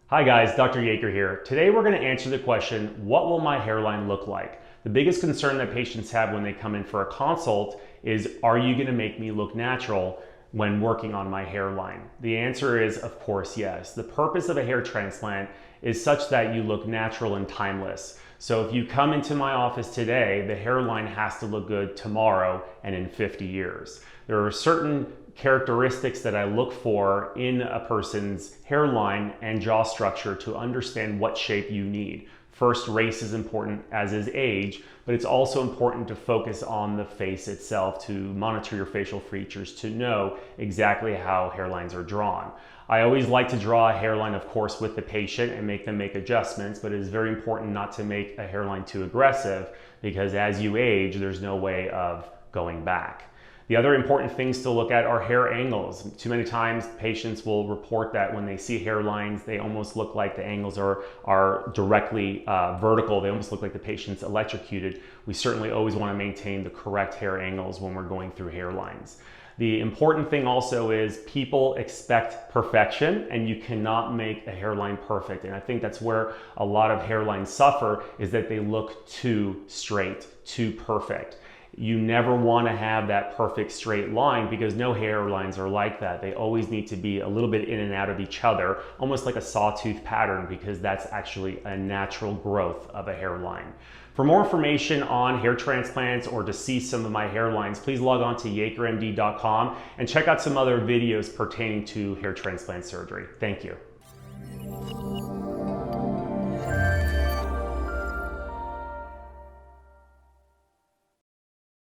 Hi guys, Dr. Yaker here. Today we're going to answer the question, what will my hairline look like? The biggest concern that patients have when they come in for a consult is, are you going to make me look natural when working on my hairline? The answer is, of course, yes. The purpose of a hair transplant is such that you look natural and timeless. So if you come into my office today, the hairline has to look good tomorrow and in 50 years. There are certain characteristics that I look for in a person's hairline and jaw structure to understand what shape you need. First, race is important, as is age, but it's also important to focus on the face itself, to monitor your facial features, to know exactly how hairlines are drawn. I always like to draw a hairline, of course, with the patient and make them make adjustments, but it is very important not to make a hairline too aggressive, because as you age, there's no way of going back. The other important things to look at are hair angles. Too many times patients will report that when they see hairlines, they almost look like the angles are directly vertical. They almost look like the patient's electrocuted. We certainly always want to maintain the correct hair angles when we're going through hairlines. The important thing also is people expect perfection, and you cannot make a hairline perfect. And I think that's where a lot of hairlines suffer, is that they look too straight, too perfect. You never want to have that perfect straight line, because no hairlines are like that. They always need to be a little bit in and out of each other, almost like a sawtooth pattern, because that's actually a natural growth of a hairline. For more information on hair transplants or to see some of my hairlines, please log on to yakermd.com and check out some other videos pertaining to hair transplant surgery. Thank you.